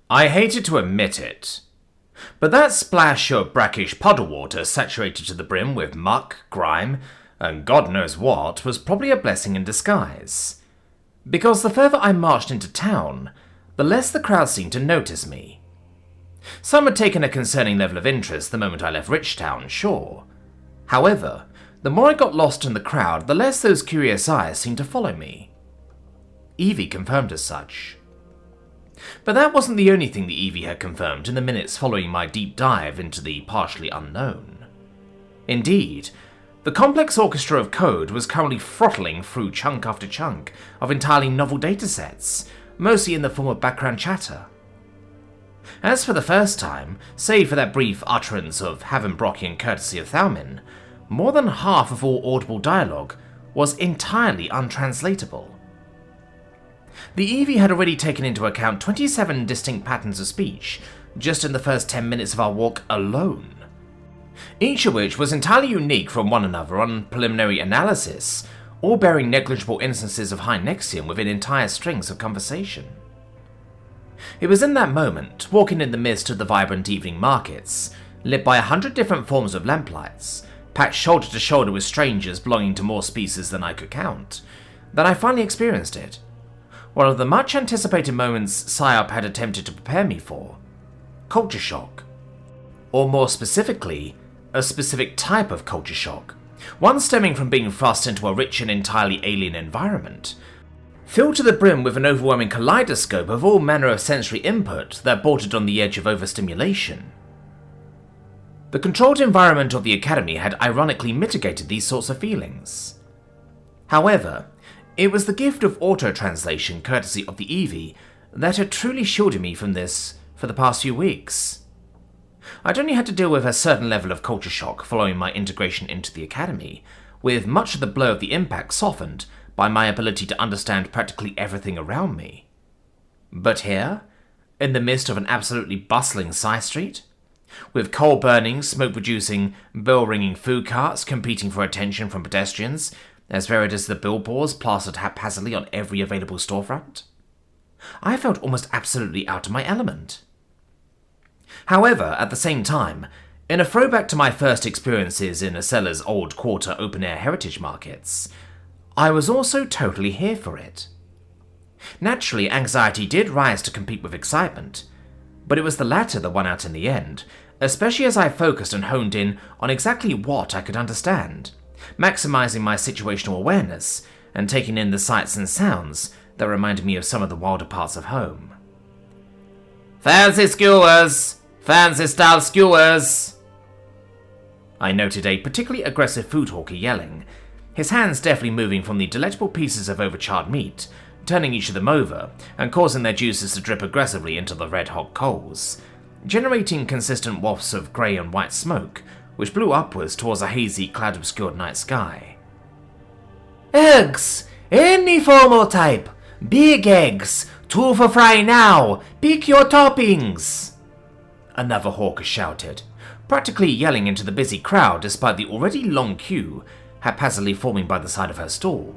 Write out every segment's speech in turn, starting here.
I hated to admit it, but that splash of brackish puddle water saturated to the brim with muck, grime, and God knows what was probably a blessing in disguise. Because the further I marched into town, the less the crowd seemed to notice me. Some had taken a concerning level of interest the moment I left Richtown, sure. However, the more I got lost in the crowd, the less those curious eyes seemed to follow me. Evie confirmed as such. But that wasn't the only thing that Evie had confirmed in the minutes following my deep dive into the partially unknown. Indeed, the complex orchestra of code was currently throttling through chunk after chunk of entirely novel datasets, mostly in the form of background chatter. As for the first time, save for that brief utterance of Havenbrockian courtesy of Thalmin, more than half of all audible dialogue was entirely untranslatable. The Evie had already taken into account 27 distinct patterns of speech just in the first 10 minutes of our walk alone, each of which was entirely unique from one another on preliminary analysis, all bearing negligible instances of high nexium within entire strings of conversation. It was in that moment, walking in the midst of the vibrant evening markets, lit by 100 different forms of lamplights, packed shoulder to shoulder with strangers belonging to more species than I could count, that I finally experienced it. One of the much anticipated moments PsyOp had attempted to prepare me for. Culture shock. Or more specifically, a specific type of culture shock, one stemming from being thrust into a rich and entirely alien environment, filled to the brim with an overwhelming kaleidoscope of all manner of sensory input that bordered on the edge of overstimulation. The controlled environment of the Academy had ironically mitigated these sorts of feelings. However, it was the gift of auto-translation courtesy of the Evie that had truly shielded me from this for the past few weeks. I'd only had to deal with a certain level of culture shock following my integration into the Academy, with much of the blow of the impact softened by my ability to understand practically everything around me. But here, in the midst of an absolutely bustling side street, with coal-burning, smoke-producing, bell-ringing food carts competing for attention from pedestrians, as varied as the billboards plastered haphazardly on every available storefront, I felt almost absolutely out of my element. However, at the same time, in a throwback to my first experiences in Acella's old quarter open-air heritage markets, I was also totally here for it. Naturally, anxiety did rise to compete with excitement, but it was the latter that won out in the end, especially as I focused and honed in on exactly what I could understand, maximizing my situational awareness and taking in the sights and sounds that reminded me of some of the wilder parts of home. "Fancy skewers! Fancy style skewers!" I noted a particularly aggressive food hawker yelling, his hands deftly moving from the delectable pieces of overcharred meat, turning each of them over and causing their juices to drip aggressively into the red-hot coals, generating consistent wafts of grey and white smoke, which blew upwards towards a hazy, cloud-obscured night sky. "Eggs! Any form or type! Big eggs! 2 for fry now! Pick your toppings!" Another hawker shouted, practically yelling into the busy crowd despite the already long queue haphazardly forming by the side of her stall.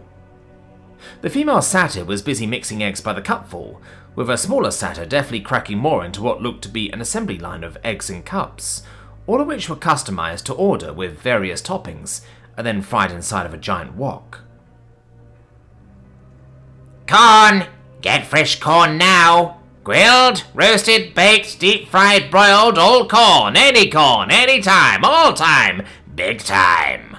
The female satyr was busy mixing eggs by the cupful, with her smaller satyr deftly cracking more into what looked to be an assembly line of eggs in cups, all of which were customized to order with various toppings and then fried inside of a giant wok. "Corn! Get fresh corn now! Grilled, roasted, baked, deep-fried, broiled, all corn, any time, all time, big time!"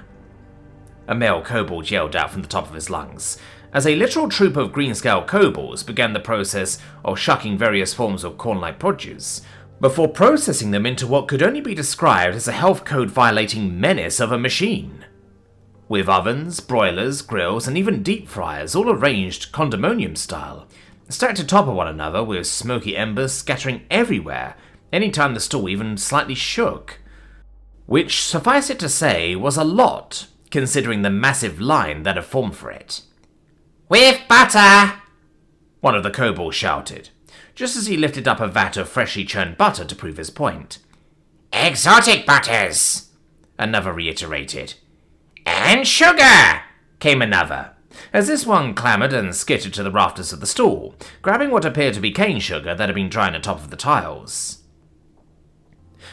A male kobold yelled out from the top of his lungs, as a literal troop of green-scale kobolds began the process of shucking various forms of corn-like produce, before processing them into what could only be described as a health code-violating menace of a machine. With ovens, broilers, grills, and even deep fryers all arranged condominium style, stacked atop of one another with smoky embers scattering everywhere anytime the stall even slightly shook. Which, suffice it to say, was a lot, considering the massive line that had formed for it. "With butter!" one of the kobolds shouted, just as he lifted up a vat of freshly churned butter to prove his point. "Exotic butters!" another reiterated. "And sugar!" came another, as this one clambered and skittered to the rafters of the stool, grabbing what appeared to be cane sugar that had been drying atop of the tiles.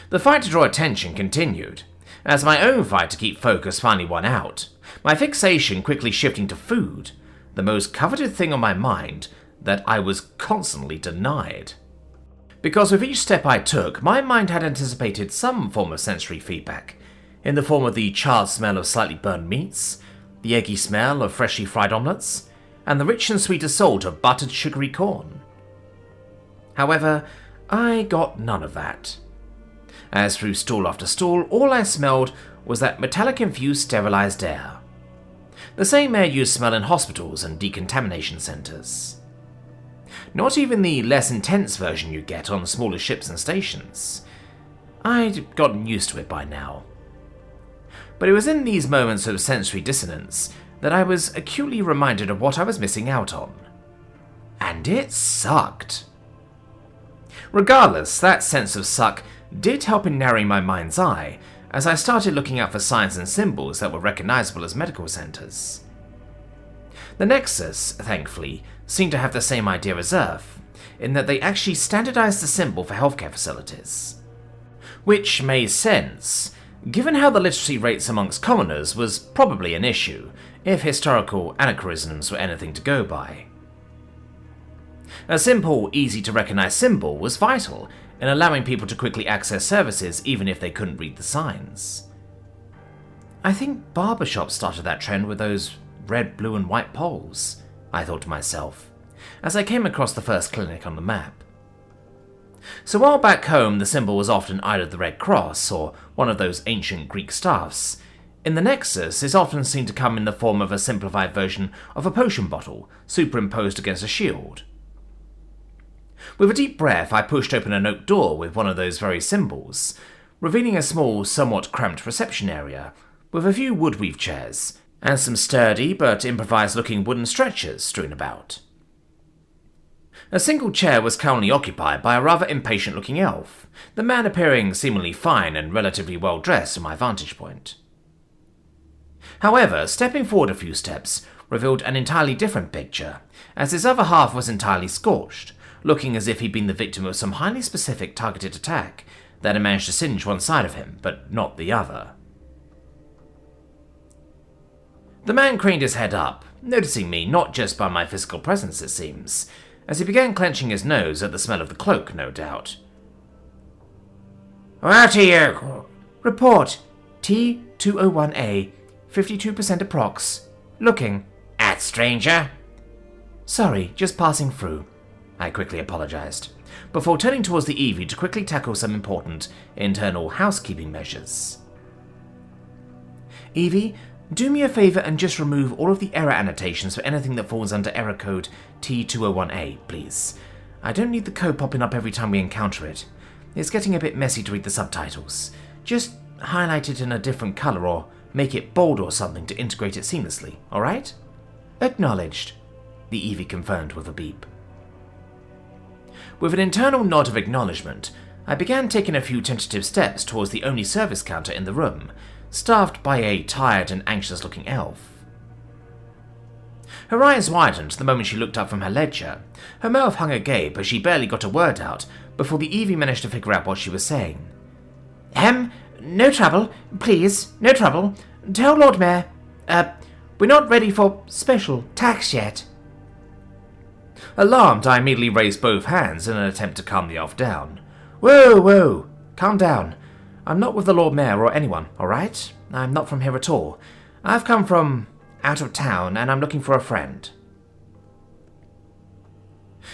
The fight to draw attention continued, as my own fight to keep focus finally won out, my fixation quickly shifting to food, the most coveted thing on my mind that I was constantly denied. Because with each step I took, my mind had anticipated some form of sensory feedback, in the form of the charred smell of slightly burned meats, the eggy smell of freshly fried omelettes, and the rich and sweet assault of buttered sugary corn. However, I got none of that. As through stall after stall, all I smelled was that metallic-infused sterilized air. The same air you smell in hospitals and decontamination centers. Not even the less intense version you get on smaller ships and stations. I'd gotten used to it by now. But it was in these moments of sensory dissonance that I was acutely reminded of what I was missing out on. And it sucked. Regardless, that sense of suck did help in narrowing my mind's eye as I started looking out for signs and symbols that were recognizable as medical centers. The Nexus, thankfully, seemed to have the same idea as Earth, in that they actually standardized the symbol for healthcare facilities. Which made sense, given how the literacy rates amongst commoners was probably an issue, if historical anachronisms were anything to go by. A simple, easy-to-recognize symbol was vital in allowing people to quickly access services even if they couldn't read the signs. I think barbershops started that trend with those red, blue and white poles, I thought to myself, as I came across the first clinic on the map. So while back home the symbol was often either the Red Cross or one of those ancient Greek staffs, in the Nexus it often seemed to come in the form of a simplified version of a potion bottle superimposed against a shield. With a deep breath, I pushed open an oak door with one of those very symbols, revealing a small, somewhat cramped reception area, with a few wood-weave chairs, and some sturdy but improvised-looking wooden stretchers strewn about. A single chair was currently occupied by a rather impatient-looking elf, the man appearing seemingly fine and relatively well-dressed from my vantage point. However, stepping forward a few steps revealed an entirely different picture, as his other half was entirely scorched, looking as if he'd been the victim of some highly specific targeted attack that had managed to singe one side of him, but not the other. The man craned his head up, noticing me not just by my physical presence it seems, as he began clenching his nose at the smell of the cloak, no doubt. "What are you?" "Report. T201A, 52% approx. Looking." "At stranger?" "Sorry, just passing through," I quickly apologized, before turning towards the Eevee to quickly tackle some important internal housekeeping measures. "Eevee, do me a favor and just remove all of the error annotations for anything that falls under error code T201A, please. I don't need the code popping up every time we encounter it. It's getting a bit messy to read the subtitles. Just highlight it in a different color or make it bold or something to integrate it seamlessly, alright?" "Acknowledged," the Eevee confirmed with a beep. With an internal nod of acknowledgement, I began taking a few tentative steps towards the only service counter in the room, staffed by a tired and anxious-looking elf. Her eyes widened the moment she looked up from her ledger. Her mouth hung agape as she barely got a word out before the Eevee managed to figure out what she was saying. No trouble, please, no trouble. Tell Lord Mayor, we're not ready for special tax yet." Alarmed, I immediately raised both hands in an attempt to calm the elf down. Whoa, calm down. I'm not with the Lord Mayor or anyone, alright? I'm not from here at all. I've come from out of town and I'm looking for a friend."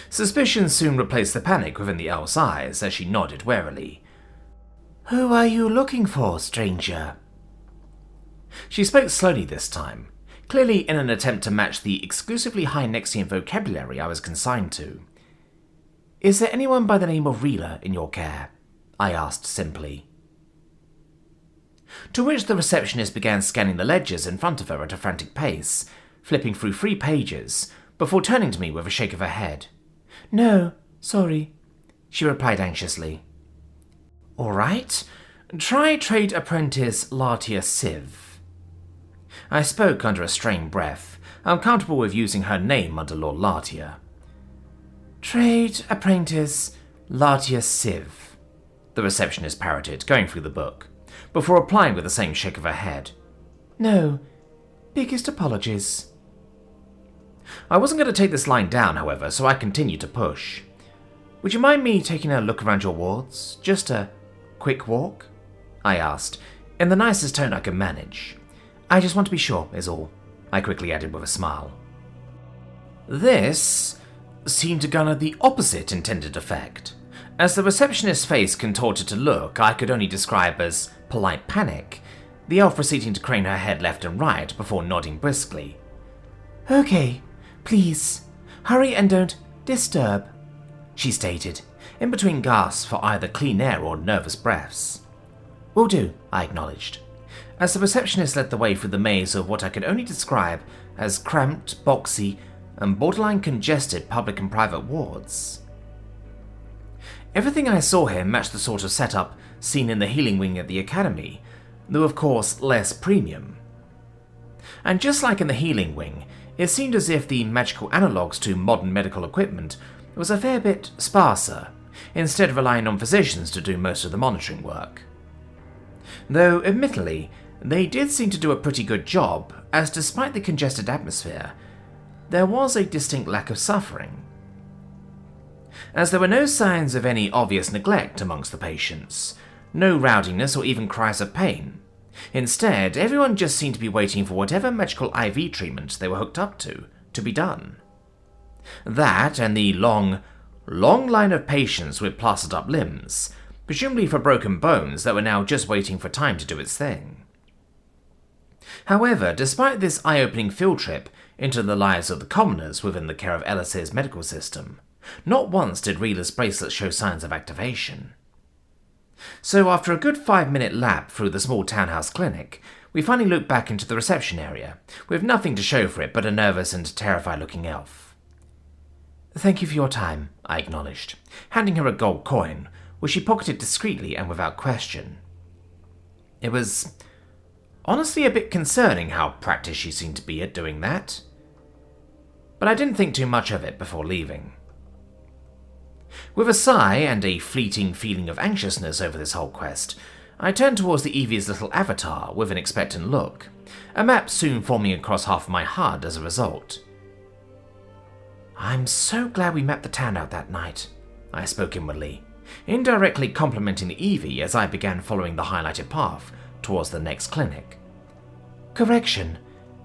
Suspicion soon replaced the panic within the elf's eyes as she nodded warily. "Who are you looking for, stranger?" She spoke slowly this time, clearly in an attempt to match the exclusively high Nexian vocabulary I was consigned to. "Is there anyone by the name of Reela in your care?" I asked simply. To which the receptionist began scanning the ledgers in front of her at a frantic pace, flipping through 3 pages, before turning to me with a shake of her head. "No, sorry," she replied anxiously. "Alright, try trade apprentice Lartia Civ." I spoke under a strained breath, I'm comfortable with using her name under Lord Lartier. Trade Apprentice Lartier Civ, the receptionist parroted, going through the book, before replying with the same shake of her head. No, biggest apologies. I wasn't going to take this line down, however, so I continued to push. Would you mind me taking a look around your wards? Just a quick walk? I asked, in the nicest tone I could manage. I just want to be sure, is all, I quickly added with a smile. This seemed to garner the opposite intended effect. As the receptionist's face contorted to look I could only describe as polite panic, the elf proceeding to crane her head left and right before nodding briskly. Okay, please, hurry and don't disturb, she stated, in between gasps for either clean air or nervous breaths. Will do, I acknowledged, as the receptionist led the way through the maze of what I could only describe as cramped, boxy, and borderline congested public and private wards. Everything I saw here matched the sort of setup seen in the healing wing at the academy, though of course less premium. And just like in the healing wing, it seemed as if the magical analogues to modern medical equipment was a fair bit sparser, instead of relying on physicians to do most of the monitoring work. Though, admittedly, they did seem to do a pretty good job, as despite the congested atmosphere, there was a distinct lack of suffering. As there were no signs of any obvious neglect amongst the patients, no rowdiness or even cries of pain. Instead, everyone just seemed to be waiting for whatever magical IV treatment they were hooked up to be done. That and the long line of patients with plastered up limbs, presumably for broken bones that were now just waiting for time to do its thing. However, despite this eye-opening field trip into the lives of the commoners within the care of Ellis's medical system, not once did Reela's bracelets show signs of activation. So after a good 5-minute lap through the small townhouse clinic, we finally looked back into the reception area, with nothing to show for it but a nervous and terrified-looking elf. Thank you for your time, I acknowledged, handing her a gold coin, which she pocketed discreetly and without question. It was honestly a bit concerning how practiced she seemed to be at doing that, but I didn't think too much of it before leaving. With a sigh and a fleeting feeling of anxiousness over this whole quest, I turned towards the Eevie's little avatar with an expectant look, a map soon forming across half of my HUD as a result. I'm so glad we mapped the town out that night, I spoke inwardly, indirectly complimenting the Eevee as I began following the highlighted path towards the next clinic. Correction,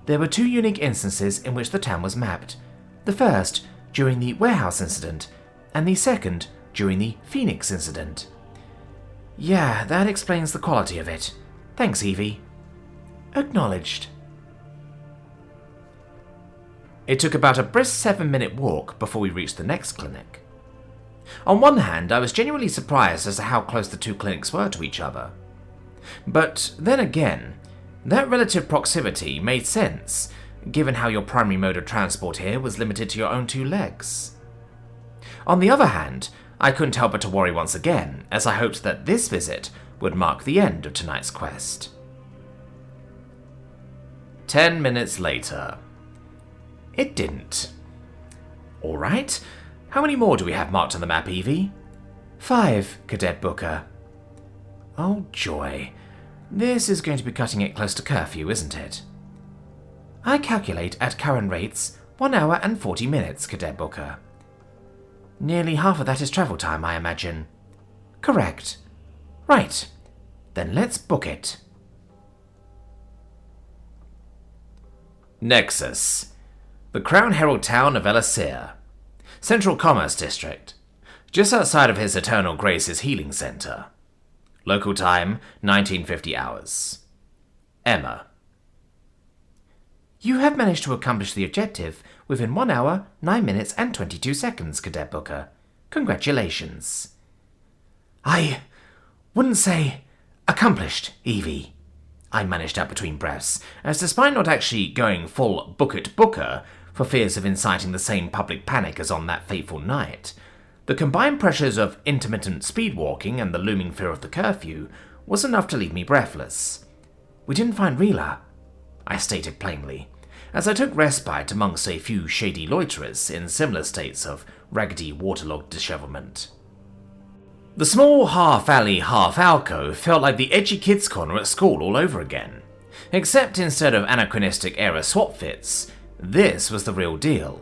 there were 2 unique instances in which the town was mapped. The first, during the warehouse incident, and the second during the Phoenix incident. Yeah, that explains the quality of it. Thanks, Eevee. Acknowledged. It took about a brisk 7-minute walk before we reached the next clinic. On one hand, I was genuinely surprised as to how close the 2 clinics were to each other. But then again, that relative proximity made sense, given how your primary mode of transport here was limited to your own 2 legs. On the other hand, I couldn't help but to worry once again, as I hoped that this visit would mark the end of tonight's quest. 10 minutes later. It didn't. Alright, how many more do we have marked on the map, Eevee? 5, Cadet Booker. Oh joy, this is going to be cutting it close to curfew, isn't it? I calculate at current rates 1 hour and 40 minutes, Cadet Booker. Nearly half of that is travel time, I imagine. Correct. Right. Then let's book it. Nexus. The Crown Herald town of Elisir. Central Commerce District. Just outside of His Eternal Grace's healing center. Local time, 1950 hours. Emma. You have managed to accomplish the objective within 1 hour, 9 minutes and 22 seconds, Cadet Booker. Congratulations. I wouldn't say accomplished, Eevee. I managed out between breaths, as despite not actually going full book-it Booker for fears of inciting the same public panic as on that fateful night, the combined pressures of intermittent speed-walking and the looming fear of the curfew was enough to leave me breathless. We didn't find Reela, I stated plainly, as I took respite amongst a few shady loiterers in similar states of raggedy waterlogged dishevelment. The small half-alley, half-alcove felt like the edgy kids' corner at school all over again, except instead of anachronistic era swap fits, this was the real deal.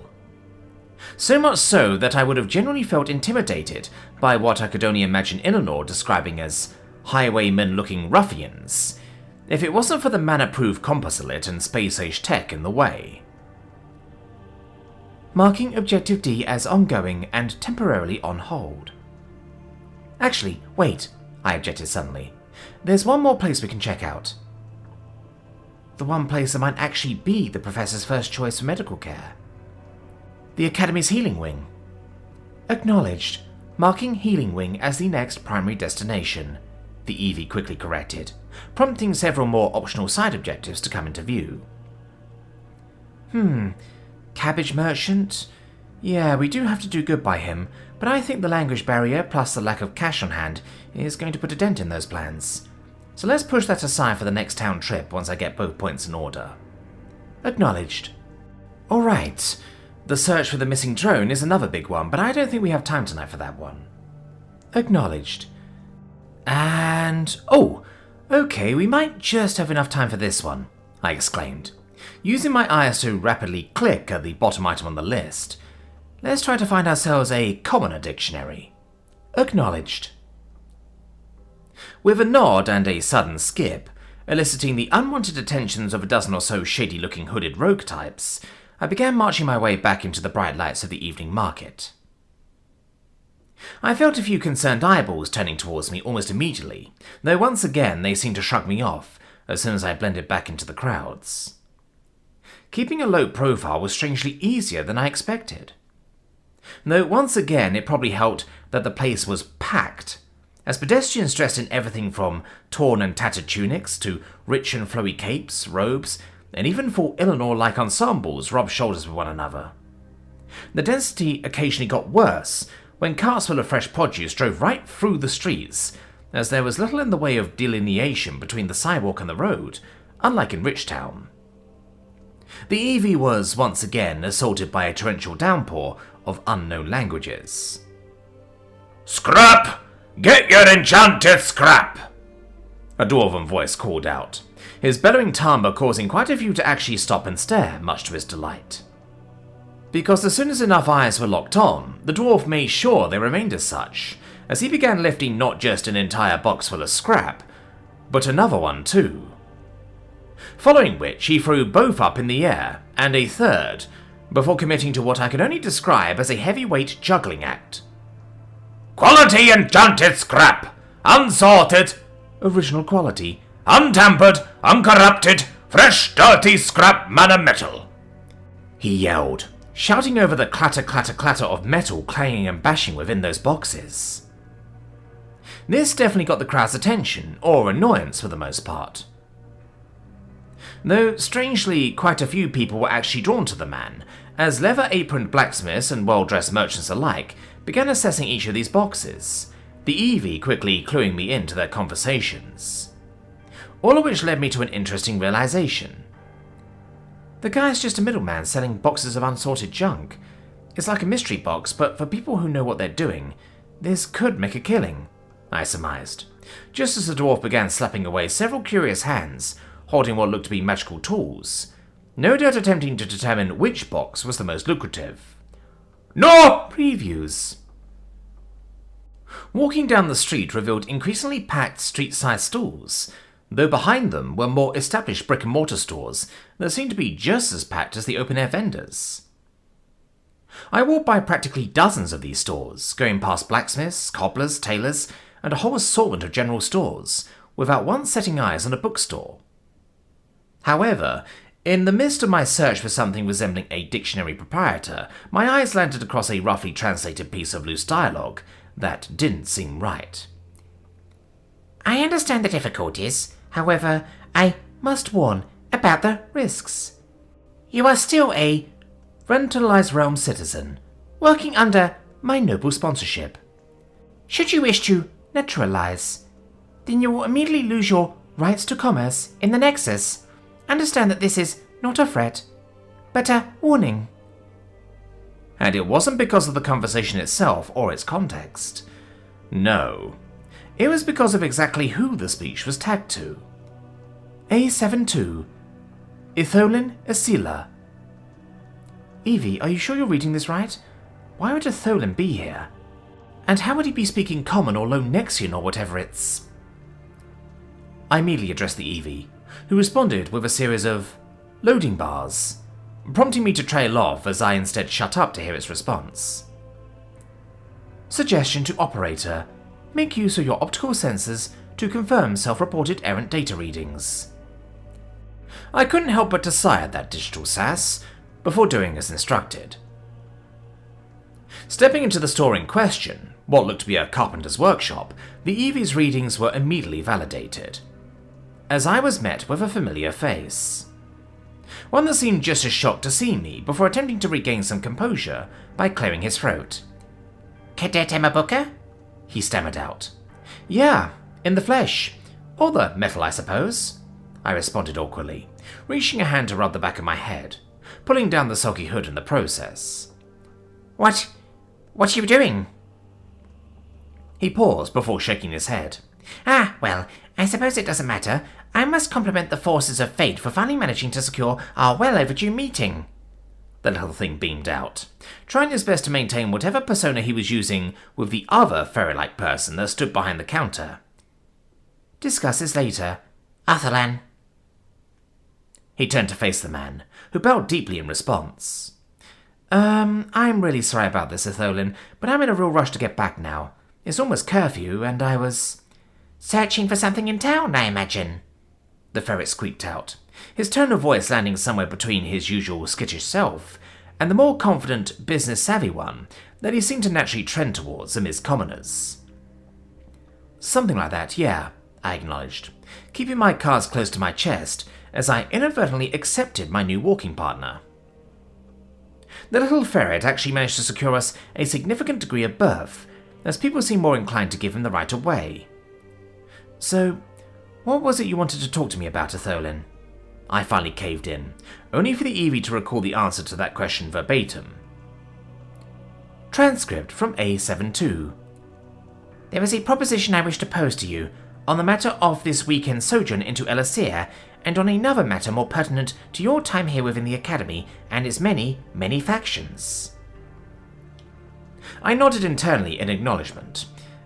So much so that I would have generally felt intimidated by what I could only imagine Eleanor describing as highwaymen-looking ruffians, if it wasn't for the man-approved composite and space-age tech in the way. Marking Objective D as ongoing and temporarily on hold. Actually, wait, I objected suddenly. There's one more place we can check out. The one place that might actually be the Professor's first choice for medical care. The Academy's Healing Wing. Acknowledged. Marking Healing Wing as the next primary destination, the EV quickly corrected, prompting several more optional side objectives to come into view. Cabbage Merchant? Yeah, we do have to do good by him, but I think the language barrier plus the lack of cash on hand is going to put a dent in those plans. So let's push that aside for the next town trip once I get both points in order. Acknowledged. Alright, the search for the missing drone is another big one, but I don't think we have time tonight for that one. Acknowledged. And... oh, okay, we might just have enough time for this one, I exclaimed, using my eyes to rapidly click at the bottom item on the list. Let's try to find ourselves a commoner dictionary. Acknowledged. With a nod and a sudden skip, eliciting the unwanted attentions of a dozen or so shady-looking hooded rogue types, I began marching my way back into the bright lights of the evening market. I felt a few concerned eyeballs turning towards me almost immediately, though once again they seemed to shrug me off as soon as I blended back into the crowds. Keeping a low profile was strangely easier than I expected. Though once again it probably helped that the place was packed, as pedestrians dressed in everything from torn and tattered tunics to rich and flowy capes, robes, and even full Eleanor-like ensembles rubbed shoulders with one another. The density occasionally got worse when carts full of fresh produce drove right through the streets, as there was little in the way of delineation between the sidewalk and the road, unlike in Richtown. The EV was once again assaulted by a torrential downpour of unknown languages. "Scrap! Get your enchanted scrap!" a dwarven voice called out, his bellowing timbre causing quite a few to actually stop and stare, much to his delight. Because as soon as enough eyes were locked on, the dwarf made sure they remained as such, as he began lifting not just an entire box full of scrap, but another one too. Following which he threw both up in the air, and a third, before committing to what I could only describe as a heavyweight juggling act. "Quality enchanted scrap! Unsorted, original quality, untampered, uncorrupted, fresh dirty scrap mana metal!" he yelled, shouting over the clatter of metal clanging and bashing within those boxes. This definitely got the crowd's attention, or annoyance for the most part. Though, strangely, quite a few people were actually drawn to the man, as leather-aproned blacksmiths and well-dressed merchants alike began assessing each of these boxes, the EV quickly cluing me into their conversations. All of which led me to an interesting realization. The guy's just a middleman selling boxes of unsorted junk. It's like a mystery box, but for people who know what they're doing, this could make a killing, I surmised, just as the dwarf began slapping away several curious hands, holding what looked to be magical tools, no doubt attempting to determine which box was the most lucrative. No previews! Walking down the street revealed increasingly packed street-sized stalls, though behind them were more established brick-and-mortar stores that seemed to be just as packed as the open-air vendors. I walked by practically dozens of these stores, going past blacksmiths, cobblers, tailors, and a whole assortment of general stores, without once setting eyes on a bookstore. However, in the midst of my search for something resembling a dictionary proprietor, my eyes landed across a roughly translated piece of loose dialogue that didn't seem right. I understand the difficulties, however, I must warn about the risks. You are still a rentalized realm citizen, working under my noble sponsorship. Should you wish to naturalize, then you will immediately lose your rights to commerce in the Nexus. Understand that this is not a threat, But, warning. And it wasn't because of the conversation itself or its context. No. It was because of exactly who the speech was tagged to. A72. Etholin Asila. Evie, are you sure you're reading this right? Why would Etholin be here? And how would he be speaking Common or Low Nexian or whatever it's... I immediately addressed the Evie, who responded with a series of loading bars, prompting me to trail off as I instead shut up to hear its response. Suggestion to operator. Make use of your optical sensors to confirm self-reported errant data readings. I couldn't help but to sigh at that digital sass, before doing as instructed. Stepping into the store in question, what looked to be a carpenter's workshop, the Evie's readings were immediately validated, as I was met with a familiar face. One that seemed just as shocked to see me before attempting to regain some composure by clearing his throat. Cadet Emabuka? He stammered out. Yeah, in the flesh. Or the metal, I suppose. I responded awkwardly, reaching a hand to rub the back of my head, pulling down the soggy hood in the process. What are you doing? He paused before shaking his head. Well, I suppose it doesn't matter. I must compliment the forces of fate for finally managing to secure our well-overdue meeting. The little thing beamed out, trying his best to maintain whatever persona he was using with the other fairy-like person that stood behind the counter. Discuss this later. Etholin. He turned to face the man, who bowed deeply in response. I'm really sorry about this, Etholin, but I'm in a real rush to get back now. It's almost curfew, and I was... Searching for something in town, I imagine. The ferret squeaked out, his tone of voice landing somewhere between his usual skittish self and the more confident, business-savvy one that he seemed to naturally trend towards amidst commoners. Something like that, yeah, I acknowledged, keeping my cards close to my chest as I inadvertently accepted my new walking partner. The little ferret actually managed to secure us a significant degree of berth, as people seemed more inclined to give him the right of way. So, what was it you wanted to talk to me about, Etholin? I finally caved in, only for the Evie to recall the answer to that question verbatim. Transcript from A72. There is a proposition I wish to pose to you on the matter of this weekend sojourn into Elisir, and on another matter more pertinent to your time here within the Academy and its many, many factions. I nodded internally in acknowledgement,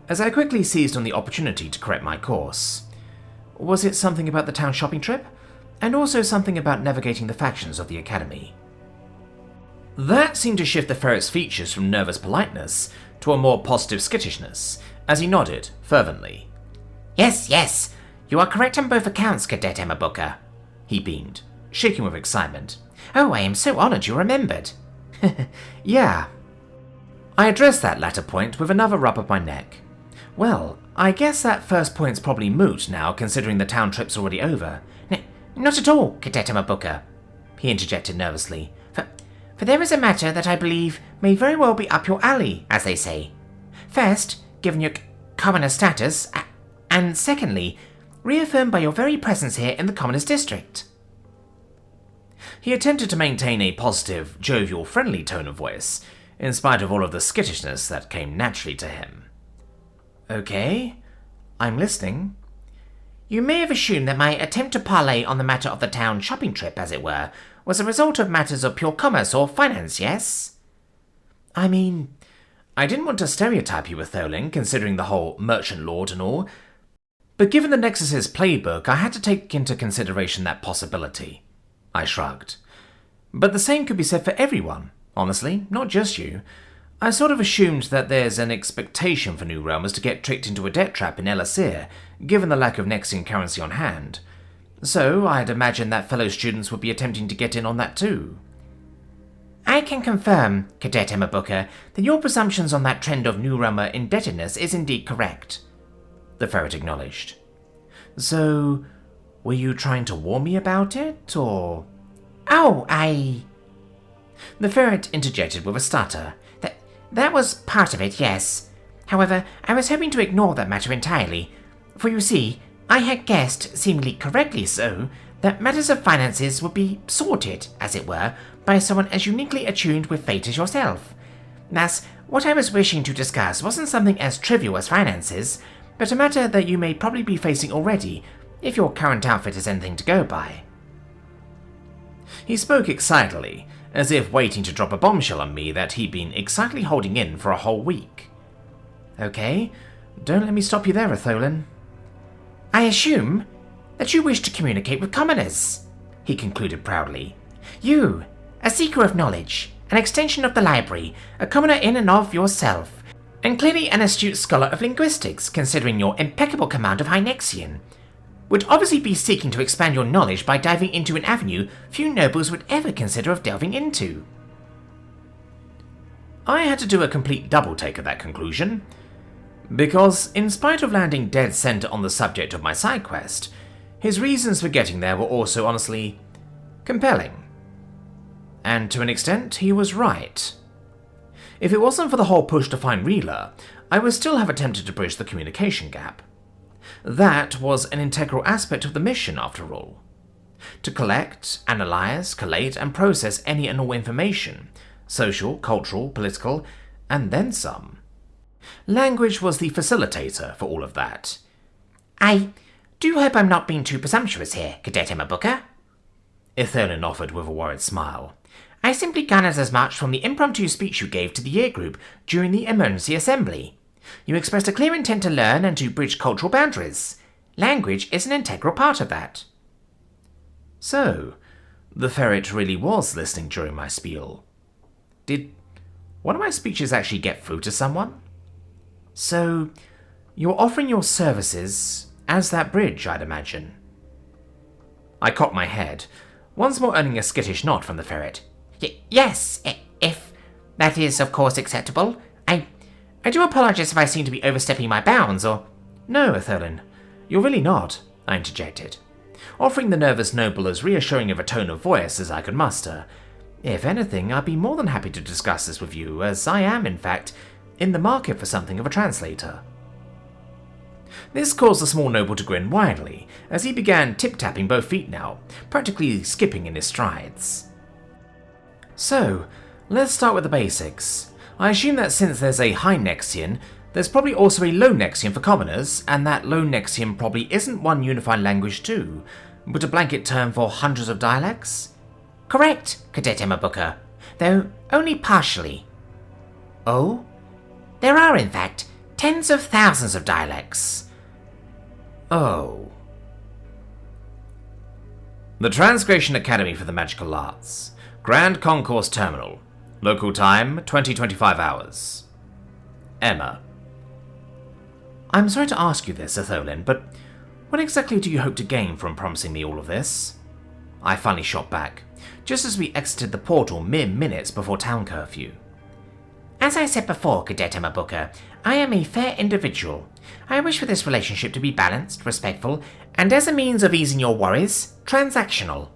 as I quickly seized on the opportunity to correct my course. Was it something about the town shopping trip? And also something about navigating the factions of the Academy? That seemed to shift the ferret's features from nervous politeness to a more positive skittishness, as he nodded fervently. Yes, you are correct on both accounts, Cadet Emabuka. He beamed, shaking with excitement. Oh, I am so honored you remembered. Yeah. I addressed that latter point with another rub of my neck. Well, I guess that first point's probably moot now, considering the town trip's already over. Not at all, Cadet Emabuka, he interjected nervously. For there is a matter that I believe may very well be up your alley, as they say. First, given your commoner status, and secondly, reaffirmed by your very presence here in the Commoners' District. He attempted to maintain a positive, jovial, friendly tone of voice, in spite of all of the skittishness that came naturally to him. Okay, I'm listening. You may have assumed that my attempt to parley on the matter of the town shopping trip, as it were, was a result of matters of pure commerce or finance, yes? I mean, I didn't want to stereotype you with Etholin, considering the whole merchant lord and all, but given the Nexus's playbook, I had to take into consideration that possibility. I shrugged. But the same could be said for everyone, honestly, not just you. I sort of assumed that there's an expectation for new realmers to get tricked into a debt trap in Elisir, given the lack of Nexian currency on hand. So I'd imagine that fellow students would be attempting to get in on that too. I can confirm, Cadet Emabuka, that your presumptions on that trend of new realmer indebtedness is indeed correct, the ferret acknowledged. So, were you trying to warn me about it, or... Oh, The ferret interjected with a stutter. That was part of it, yes. However, I was hoping to ignore that matter entirely, for you see, I had guessed, seemingly correctly so, that matters of finances would be sorted, as it were, by someone as uniquely attuned with fate as yourself. Thus, what I was wishing to discuss wasn't something as trivial as finances, but a matter that you may probably be facing already, if your current outfit is anything to go by." He spoke excitedly, as if waiting to drop a bombshell on me that he'd been excitedly holding in for a whole week. "Okay, don't let me stop you there, Etholin." "I assume that you wish to communicate with commoners," he concluded proudly. "You, a seeker of knowledge, an extension of the library, a commoner in and of yourself, and clearly an astute scholar of linguistics, considering your impeccable command of Hynexian, would obviously be seeking to expand your knowledge by diving into an avenue few nobles would ever consider of delving into." I had to do a complete double take of that conclusion, because in spite of landing dead center on the subject of my side quest, his reasons for getting there were also honestly compelling. And to an extent, he was right. If it wasn't for the whole push to find Reeler, I would still have attempted to bridge the communication gap. That was an integral aspect of the mission, after all. To collect, analyze, collate, and process any and all information, social, cultural, political, and then some. Language was the facilitator for all of that. "I do hope I'm not being too presumptuous here, Cadet Emma Booker," Etholin offered with a worried smile. "I simply garnered as much from the impromptu speech you gave to the year group during the emergency assembly. You expressed a clear intent to learn and to bridge cultural boundaries. Language is an integral part of that." So, the ferret really was listening during my spiel. Did one of my speeches actually get through to someone? So, you're offering your services as that bridge, I'd imagine. I cocked my head, once more earning a skittish nod from the ferret. Yes, if that is, of course, acceptable. I do apologize if I seem to be overstepping my bounds, or—" "No, Etholin, you're really not," I interjected, offering the nervous noble as reassuring of a tone of voice as I could muster. "If anything, I'd be more than happy to discuss this with you, as I am, in fact, in the market for something of a translator." This caused the small noble to grin widely, as he began tip-tapping both feet now, practically skipping in his strides. "So, let's start with the basics. I assume that since there's a high Nexian, there's probably also a low Nexian for commoners, and that low Nexian probably isn't one unified language too, but a blanket term for hundreds of dialects?" "Correct, Cadet Emma Booker, though only partially." "Oh?" "There are, in fact, tens of thousands of dialects." "Oh." The Transgression Academy for the Magical Arts. Grand Concourse Terminal. Local time, 20-25 hours. Emma. "I'm sorry to ask you this, Etholin, but what exactly do you hope to gain from promising me all of this?" I finally shot back, just as we exited the portal mere minutes before town curfew. "As I said before, Cadet Emma Booker, I am a fair individual. I wish for this relationship to be balanced, respectful, and as a means of easing your worries, transactional."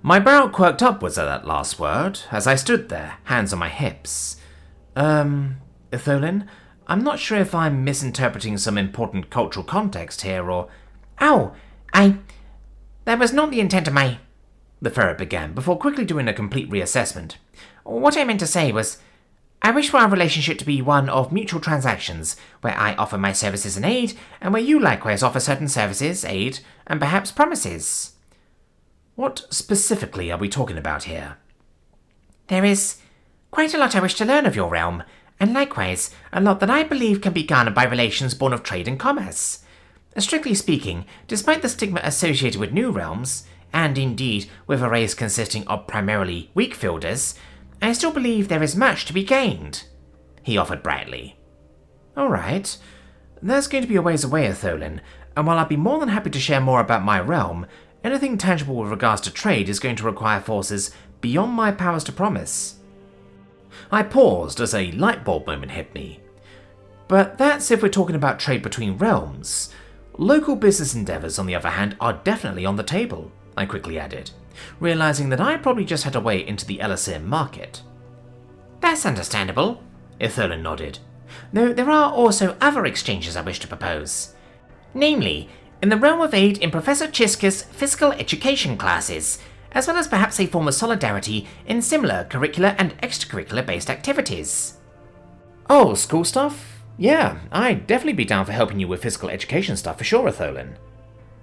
My brow quirked upwards at that last word, as I stood there, hands on my hips. Etholin, I'm not sure if I'm misinterpreting some important cultural context here, or—" "Oh, that was not the intent of my—" the ferret began, before quickly doing a complete reassessment. "What I meant to say was, I wish for our relationship to be one of mutual transactions, where I offer my services and aid, and where you likewise offer certain services, aid, and perhaps promises." "What specifically are we talking about here?" "There is quite a lot I wish to learn of your realm, and likewise a lot that I believe can be garnered by relations born of trade and commerce. Strictly speaking, despite the stigma associated with new realms, and indeed with a race consisting of primarily weak-fielders, I still believe there is much to be gained," he offered brightly. "All right. There's going to be a ways away, Etholin, and while I'd be more than happy to share more about my realm, anything tangible with regards to trade is going to require forces beyond my powers to promise." I paused as a light bulb moment hit me. "But that's if we're talking about trade between realms. Local business endeavors, on the other hand, are definitely on the table," I quickly added, realizing that I probably just had a way into the Elisir market. "That's understandable," Etholin nodded. "Though there are also other exchanges I wish to propose. Namely, in the realm of aid in Professor Chiska's physical education classes, as well as perhaps a form of solidarity in similar curricular and extracurricular based activities. Oh, school stuff? Yeah, I'd definitely be down for helping you with physical education stuff for sure, Etholin.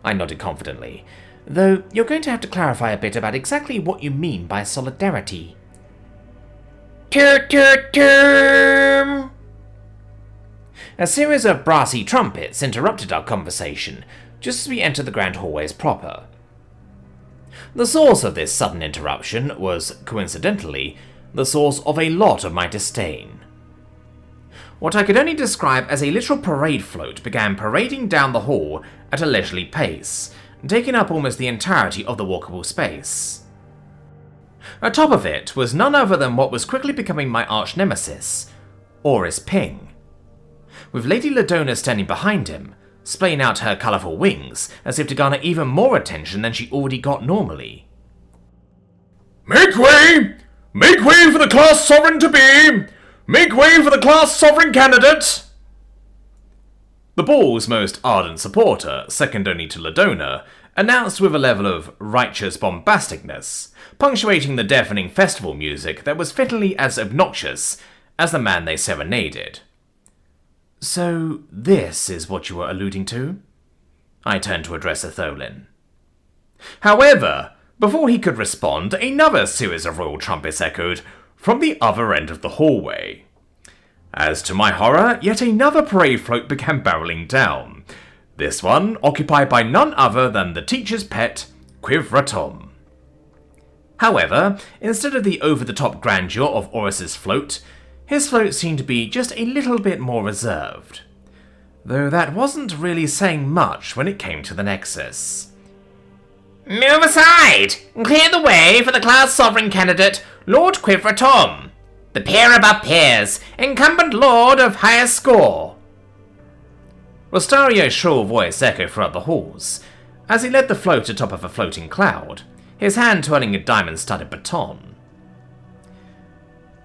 I nodded confidently, though you're going to have to clarify a bit about exactly what you mean by solidarity. Term. A series of brassy trumpets interrupted our conversation just as we entered the grand hallways proper. The source of this sudden interruption was, coincidentally, the source of a lot of my disdain. What I could only describe as a literal parade float began parading down the hall at a leisurely pace, taking up almost the entirety of the walkable space. Atop of it was none other than what was quickly becoming my arch-nemesis, Oris Ping, with Lady Ladona standing behind him, splaying out her colourful wings as if to garner even more attention than she already got normally. Make way! Make way for the class sovereign-to-be! Make way for the class sovereign candidate! The ball's most ardent supporter, second only to Ladona, announced with a level of righteous bombasticness, punctuating the deafening festival music that was fittingly as obnoxious as the man they serenaded. So, this is what you were alluding to? I turned to address Etholin. However, before he could respond, another series of royal trumpets echoed from the other end of the hallway. As to my horror, yet another parade float began barreling down, this one occupied by none other than the teacher's pet, Quivratom. However, instead of the over-the-top grandeur of Oris's float, his float seemed to be just a little bit more reserved, though that wasn't really saying much when it came to the Nexus. Move aside! Clear the way for the class sovereign candidate, Lord Quivratom, the peer above peers, incumbent lord of highest score. Rostario's shrill voice echoed throughout the halls, as he led the float atop of a floating cloud, his hand twirling a diamond-studded baton.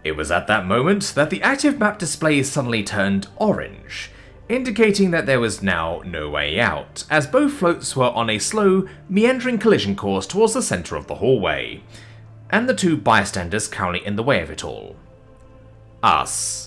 It was at that moment that the active map display suddenly turned orange, indicating that there was now no way out, as both floats were on a slow, meandering collision course towards the centre of the hallway, and the two bystanders currently in the way of it all. Us.